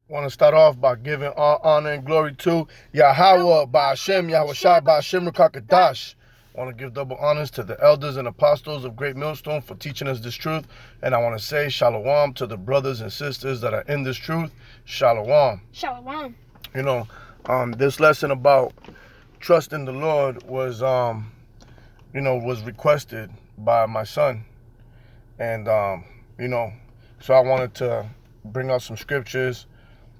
Want to start off by giving all honor and glory to Yahweh, Ba'ashem, Yahushua, Ba'ashem, Rukakadash. Want to give double honors to the elders and apostles of Great Millstone for teaching us this truth. And I want to say shalom to the brothers and sisters that are in this truth. Shalom. Shalom. This lesson about trust in the Lord was, was requested by my son. And, so I wanted to bring out some scriptures,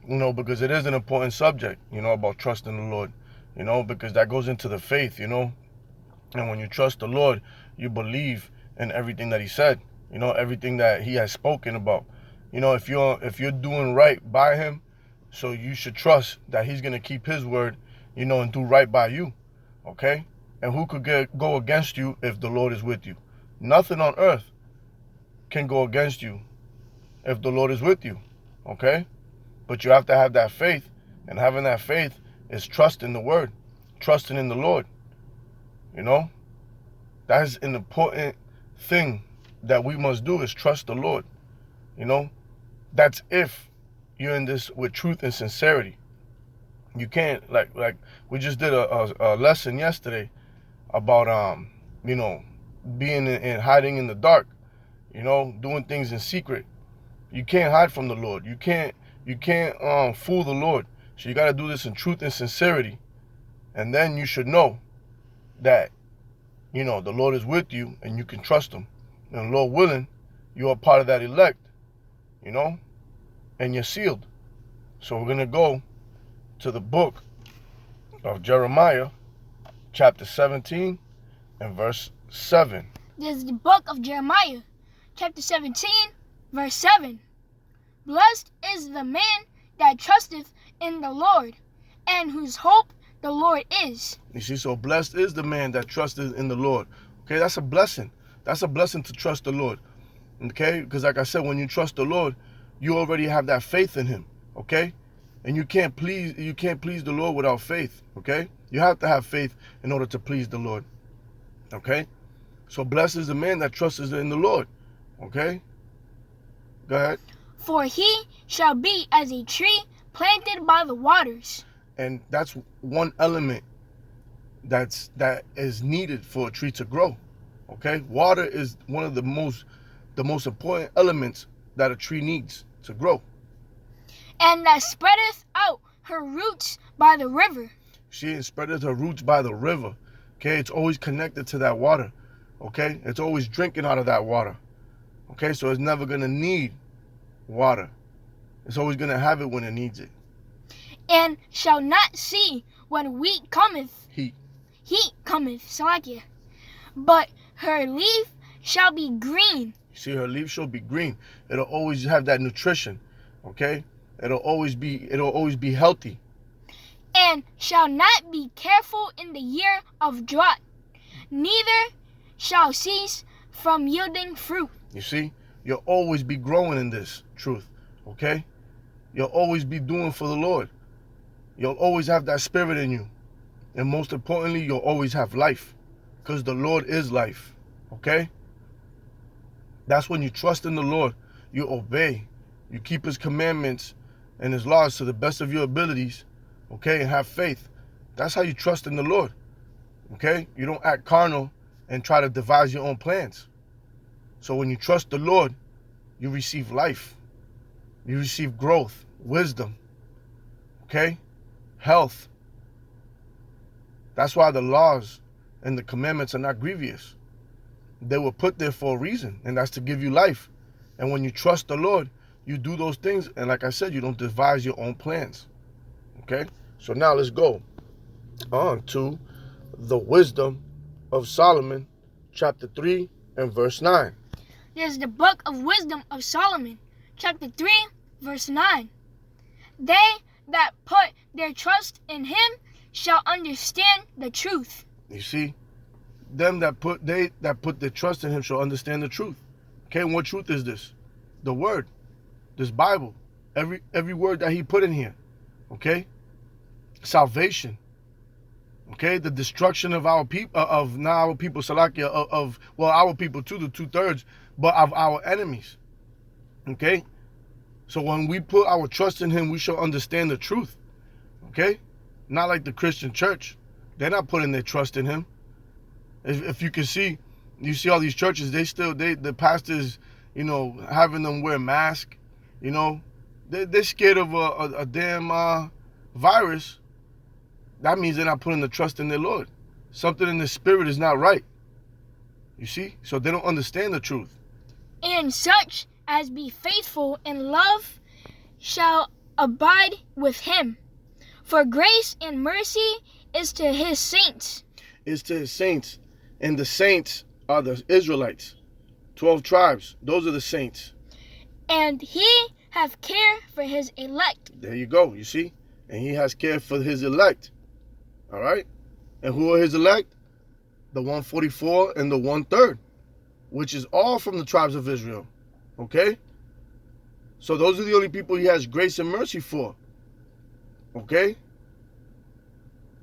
because it is an important subject, about trusting the Lord, because that goes into the faith, and when you trust the Lord, you believe in everything that he said, everything that he has spoken about, if you're doing right by him, so you should trust that he's going to keep his word, and do right by you, okay? And who could go against you if the Lord is with you? Nothing on earth can go against you if the Lord is with you, okay? But you have to have that faith, and having that faith is trusting the word, trusting in the Lord. That is an important thing that we must do, is trust the Lord. That's if you're in this with truth and sincerity. You can't, like we just did a lesson yesterday about being in hiding in the dark, doing things in secret. You can't hide from the Lord. You can't fool the Lord. So you got to do this in truth and sincerity. And then you should know that, the Lord is with you and you can trust him. And Lord willing, you are part of that elect, and you're sealed. So we're going to go to the book of Jeremiah, chapter 17 and verse 7. This is the book of Jeremiah, chapter 17, verse 7. Blessed is the man that trusteth in the Lord, and whose hope the Lord is. You see, so blessed is the man that trusteth in the Lord. Okay, that's a blessing. That's a blessing to trust the Lord. Okay, because like I said, when you trust the Lord, you already have that faith in him. Okay, and you can't please the Lord without faith. Okay, you have to have faith in order to please the Lord. Okay, so blessed is the man that trusts in the Lord. Okay, go ahead. For he shall be as a tree planted by the waters. And that's one element that is needed for a tree to grow. Okay, water is one of the most important elements that a tree needs to grow. And that spreadeth out her roots by the river. She spreadeth her roots by the river. Okay, it's always connected to that water. Okay, it's always drinking out of that water. Okay, so it's never gonna need water. It's always going to have it when it needs it. And shall not see when wheat cometh. Heat cometh, Salakia. But her leaf shall be green. See, her leaf shall be green. It'll always have that nutrition. Okay? It'll always be healthy. And shall not be careful in the year of drought, neither shall cease from yielding fruit. You see? You'll always be growing in this truth, okay? You'll always be doing for the Lord. You'll always have that spirit in you. And most importantly, you'll always have life, because the Lord is life, okay? That's when you trust in the Lord. You obey. You keep his commandments and his laws to the best of your abilities, okay? And have faith. That's how you trust in the Lord, okay? You don't act carnal and try to devise your own plans. So when you trust the Lord, you receive life. You receive growth, wisdom, okay? Health. That's why the laws and the commandments are not grievous. They were put there for a reason, and that's to give you life. And when you trust the Lord, you do those things, and like I said, you don't devise your own plans, okay? So now let's go on to the wisdom of Solomon, chapter 3 and verse 9. There's the book of wisdom of Solomon, chapter 3, verse 9. They that put their trust in him shall understand the truth. You see, them that put their trust in him shall understand the truth. Okay, and what truth is this? The word, this Bible, every word that he put in here. Okay, salvation. Okay, the destruction of our people, of not our people, Salakia, our people too, the 2/3, but of our enemies. Okay, So when we put our trust in him, we shall understand the truth. Okay? Not like the Christian church. They're not putting their trust in him. If you can see, you see all these churches, the pastors, having them wear masks, they're scared of a damn virus. That means they're not putting the trust in their Lord. Something in the spirit is not right. You see? So they don't understand the truth. And such as be faithful in love shall abide with him. For grace and mercy is to his saints. Is to his saints. And the saints are the Israelites. 12 tribes. Those are the saints. And he have care for his elect. There you go. You see? And he has care for his elect. All right? And who are his elect? The 144 and the 1/3, which is all from the tribes of Israel. Okay? So those are the only people he has grace and mercy for. Okay?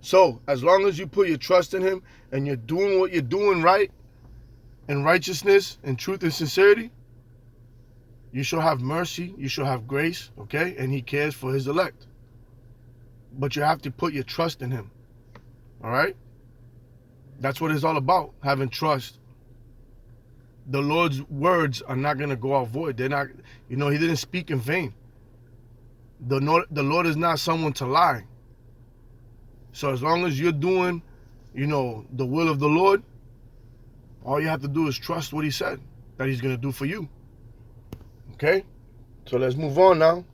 So as long as you put your trust in him and you're doing what you're doing right, in righteousness, in truth and sincerity, you shall have mercy, you shall have grace, okay? And he cares for his elect. But you have to put your trust in him. All right? That's what it's all about, having trust. The Lord's words are not going to go out void. They're not, he didn't speak in vain. The Lord is not someone to lie. So as long as you're doing, the will of the Lord, all you have to do is trust what he said that he's going to do for you. Okay? So let's move on now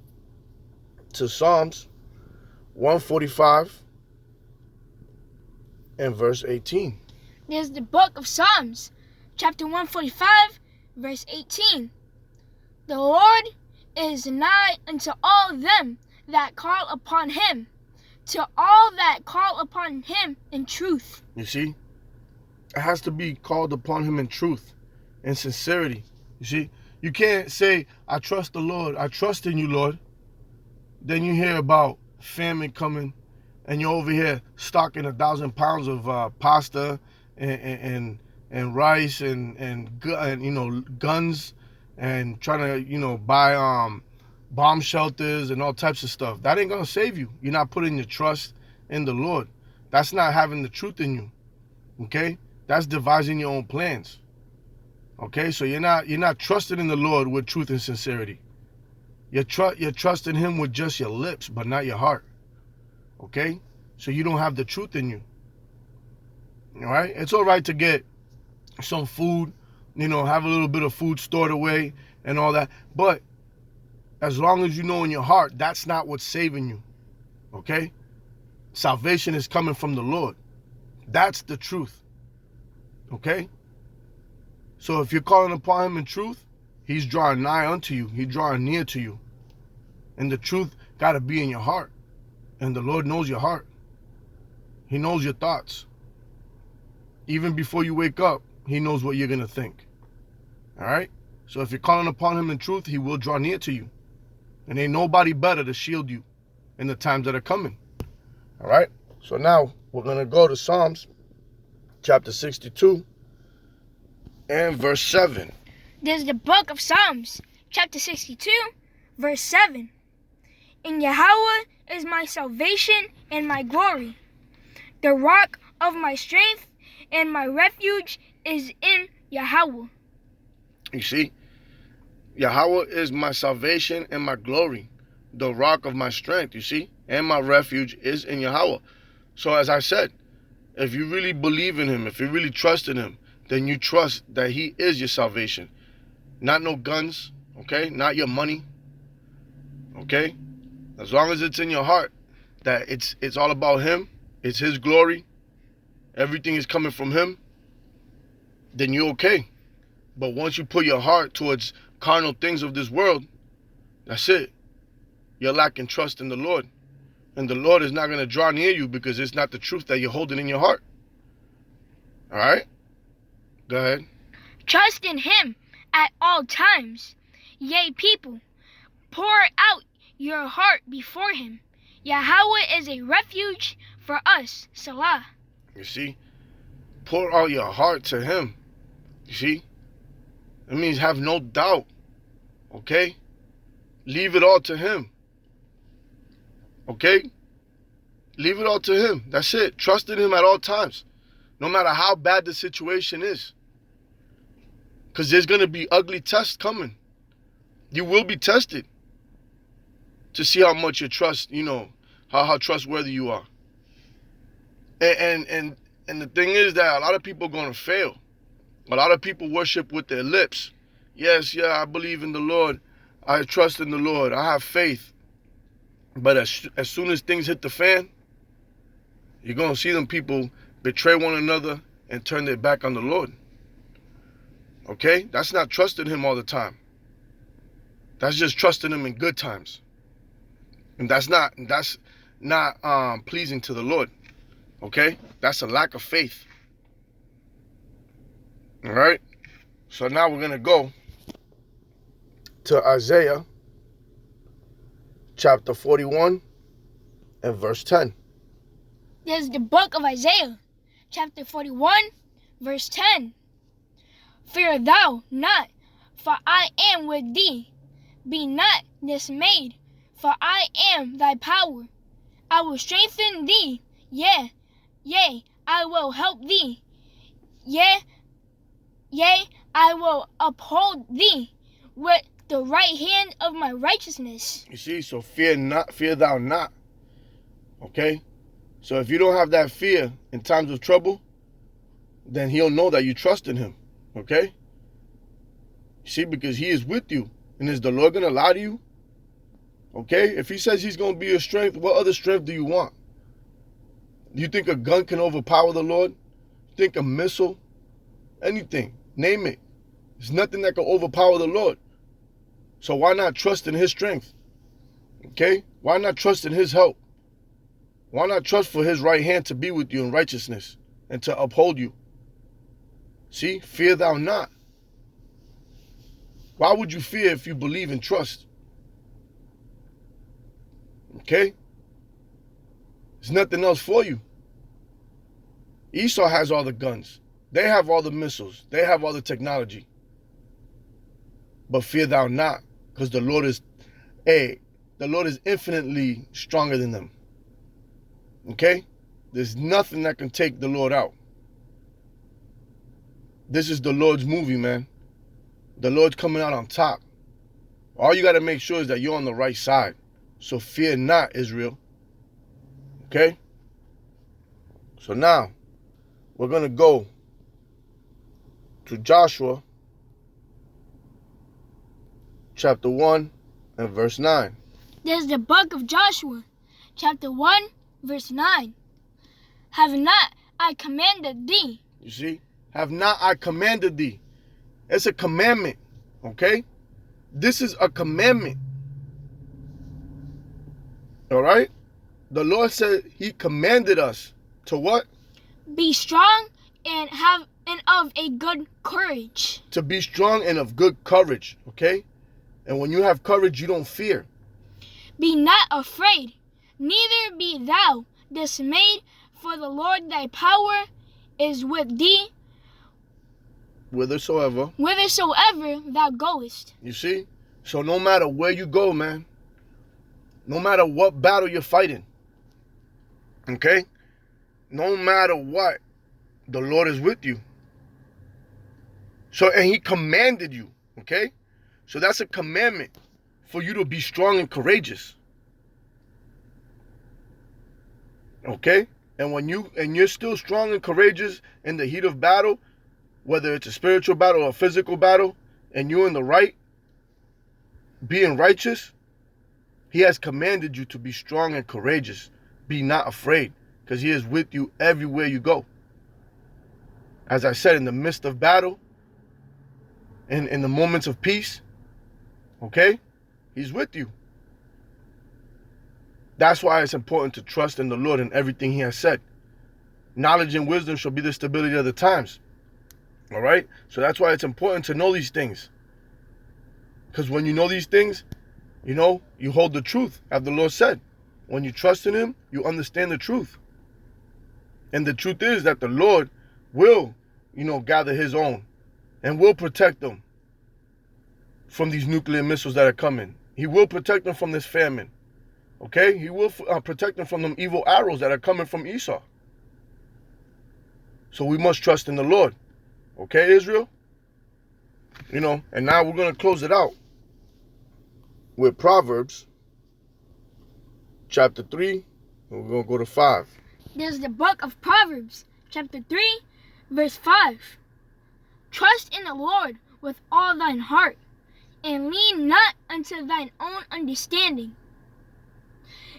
to Psalms 145 and verse 18. There's the book of Psalms, chapter 145, verse 18. The Lord is nigh unto all them that call upon him, to all that call upon him in truth. You see? It has to be called upon him in truth and sincerity. You see? You can't say, I trust the Lord. I trust in you, Lord. Then you hear about famine coming, and you're over here stocking 1,000 pounds of pasta and rice and guns, and trying to buy bomb shelters and all types of stuff. That ain't gonna save you. You're not putting your trust in the Lord. That's not having the truth in you. Okay? That's devising your own plans. Okay? So you're not trusting in the Lord with truth and sincerity. You're trusting him with just your lips, but not your heart. Okay? So you don't have the truth in you. All right? It's all right to get some food, have a little bit of food stored away and all that. But as long as you know in your heart, that's not what's saving you. Okay? Salvation is coming from the Lord. That's the truth. Okay? So if you're calling upon him in truth, he's drawing nigh unto you. He's drawing near to you. And the truth got to be in your heart. And the Lord knows your heart. He knows your thoughts. Even before you wake up, he knows what you're going to think. All right? So if you're calling upon him in truth, he will draw near to you. And ain't nobody better to shield you in the times that are coming. All right? So now we're going to go to Psalms chapter 62 and verse 7. There's the book of Psalms, chapter 62, verse 7. In Yahweh is my salvation and my glory. The rock of my strength and my refuge is in Yahweh. You see? Yahweh is my salvation and my glory. The rock of my strength, you see? And my refuge is in Yahweh. So as I said, if you really believe in him, if you really trust in him, then you trust that he is your salvation. Not no guns, okay? Not your money, okay? As long as it's in your heart that it's all about him, it's his glory, everything is coming from him, then you're okay. But once you put your heart towards carnal things of this world, that's it. You're lacking trust in the Lord. And the Lord is not going to draw near you because it's not the truth that you're holding in your heart. All right? Go ahead. Trust in him at all times. Yea, people, pour out your heart before him. Yahweh is a refuge for us. Salah. You see? Pour out your heart to him. You see? It means have no doubt. Okay? Leave it all to him. Okay? Leave it all to him. That's it. Trust in him at all times. No matter how bad the situation is. Because there's going to be ugly tests coming. You will be tested. To see how much you trust, how trustworthy you are. And the thing is that a lot of people are going to fail. A lot of people worship with their lips. Yes, I believe in the Lord. I trust in the Lord. I have faith. But as soon as things hit the fan, you're going to see them people betray one another and turn their back on the Lord. Okay? That's not trusting him all the time. That's just trusting him in good times. And that's not pleasing to the Lord. Okay? That's a lack of faith. All right? So now we're going to go to Isaiah chapter 41 and verse 10. There's the book of Isaiah, chapter 41, verse 10. Fear thou not, for I am with thee. Be not dismayed, for I am thy power. I will strengthen thee, yea, I will help thee. Yea, I will uphold thee with the right hand of my righteousness. You see, so fear thou not. Okay? So if you don't have that fear in times of trouble, then he'll know that you trust in him. Okay? You see, because he is with you. And is the Lord going to lie to you? Okay? If he says he's going to be your strength, what other strength do you want? Do you think a gun can overpower the Lord? You think a missile? Anything. Name it. There's nothing that can overpower the Lord. So why not trust in his strength? Okay? Why not trust in his help? Why not trust for his right hand to be with you in righteousness and to uphold you? See? Fear thou not. Why would you fear if you believe and trust? Okay? There's nothing else for you. Esau has all the guns. They have all the missiles. They have all the technology. But fear thou not, because the Lord is infinitely stronger than them. Okay? There's nothing that can take the Lord out. This is the Lord's movie, man. The Lord's coming out on top. All you got to make sure is that you're on the right side. So fear not, Israel. Okay? So now, we're going to go to Joshua chapter 1 and verse 9. There's the book of Joshua, chapter 1, verse 9. Have not I commanded thee? You see? Have not I commanded thee? It's a commandment. Okay? This is a commandment. All right? The Lord said he commanded us to what? Be strong and of a good courage. To be strong and of good courage. Okay? And when you have courage, you don't fear. Be not afraid, neither be thou dismayed, for the Lord thy power is with thee whithersoever thou goest. You see? So no matter where you go, man, no matter what battle you're fighting, okay? No matter what, the Lord is with you. So, and he commanded you, okay? So that's a commandment for you to be strong and courageous. Okay? And when you're still strong and courageous in the heat of battle, whether it's a spiritual battle or a physical battle, and you're in the right, being righteous, he has commanded you to be strong and courageous. Be not afraid, because he is with you everywhere you go. As I said, in the midst of battle, in the moments of peace, okay, he's with you. That's why it's important to trust in the Lord in everything he has said. Knowledge and wisdom shall be the stability of the times. All right? So that's why it's important to know these things. Because when you know these things, you hold the truth, as the Lord said. When you trust in him, you understand the truth. And the truth is that the Lord will, gather his own and will protect them from these nuclear missiles that are coming. He will protect them from this famine. Okay? He will protect them from them evil arrows that are coming from Esau. So we must trust in the Lord. Okay, Israel? You know, and now we're going to close it out with Proverbs chapter 3, and we're going to go to 5. There's the book of Proverbs, chapter 3, verse 5. Trust in the Lord with all thine heart, and lean not unto thine own understanding.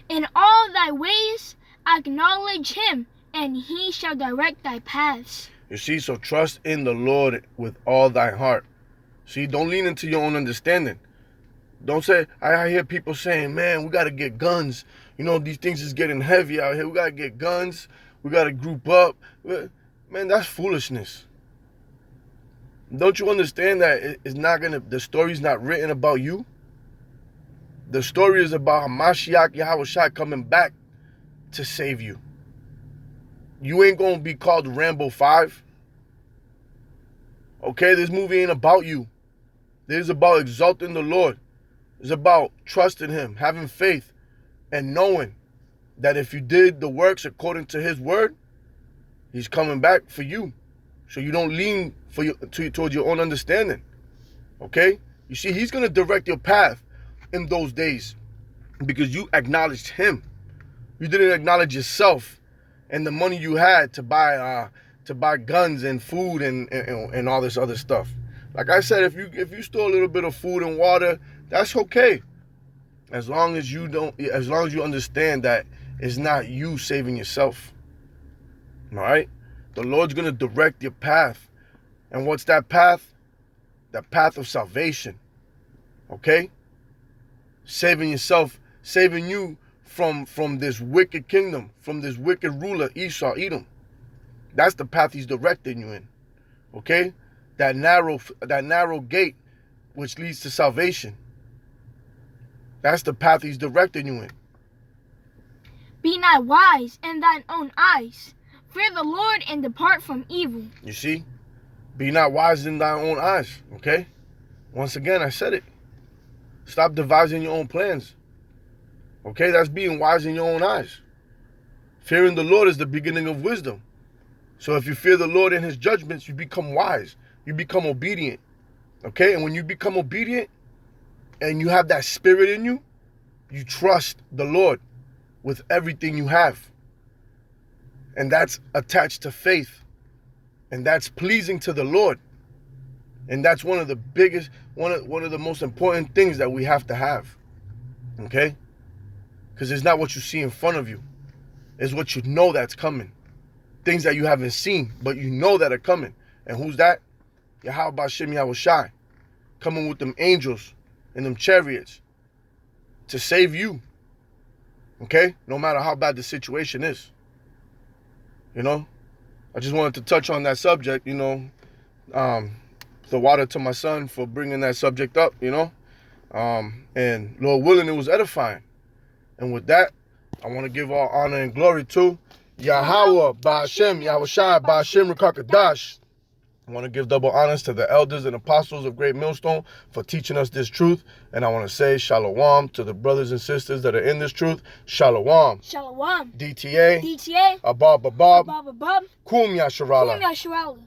In all thy ways acknowledge him, and he shall direct thy paths. You see, so trust in the Lord with all thy heart. See, don't lean into your own understanding. Don't say, I hear people saying, man, we got to get guns. You know, these things is getting heavy out here. We got to get guns. We got to group up. Man, that's foolishness. Don't you understand that it's not going to, the story's not written about you? The story is about Hamashiach Yahushua coming back to save you. You ain't going to be called Rambo 5. Okay, this movie ain't about you. This is about exalting the Lord. It's about trusting him, having faith, and knowing that if you did the works according to his word, he's coming back for you. So you don't lean towards your own understanding. Okay? You see, he's going to direct your path in those days because you acknowledged him. You didn't acknowledge yourself and the money you had to buy guns and food and all this other stuff. Like I said, if you store a little bit of food and water, that's okay. As long as you understand that it's not you saving yourself. All right? The Lord's going to direct your path. And what's that path? The path of salvation. Okay? Saving yourself, saving you from this wicked kingdom, from this wicked ruler, Esau, Edom. That's the path he's directing you in. Okay? That narrow gate which leads to salvation. That's the path he's directing you in. Be not wise in thine own eyes. Fear the Lord and depart from evil. You see? Be not wise in thine own eyes. Okay? Once again, I said it. Stop devising your own plans. Okay? That's being wise in your own eyes. Fearing the Lord is the beginning of wisdom. So if you fear the Lord and his judgments, you become wise. You become obedient. Okay? And when you become obedient and you have that spirit in you, you trust the Lord with everything you have. And that's attached to faith. And that's pleasing to the Lord. And that's one of the biggest, one of the most important things that we have to have. Okay? Because it's not what you see in front of you. It's what you know that's coming. Things that you haven't seen, but you know that are coming. And who's that? Yahweh B'Shem Yahushai. Coming with them angels and them chariots to save you. Okay? No matter how bad the situation is. You know? I just wanted to touch on that subject, you know. The water to my son for bringing that subject up, you know. And Lord willing, it was edifying. And with that, I want to give all honor and glory to Yahweh B'Shem Yahushai B'Shem Rukakadash. I want to give double honors to the elders and apostles of Great Millstone for teaching us this truth. And I want to say shalom to the brothers and sisters that are in this truth. Shalom. Shalom. DTA. DTA. Abab Abab. Abab Abab. Kum Yasharala. Kum Yasharala.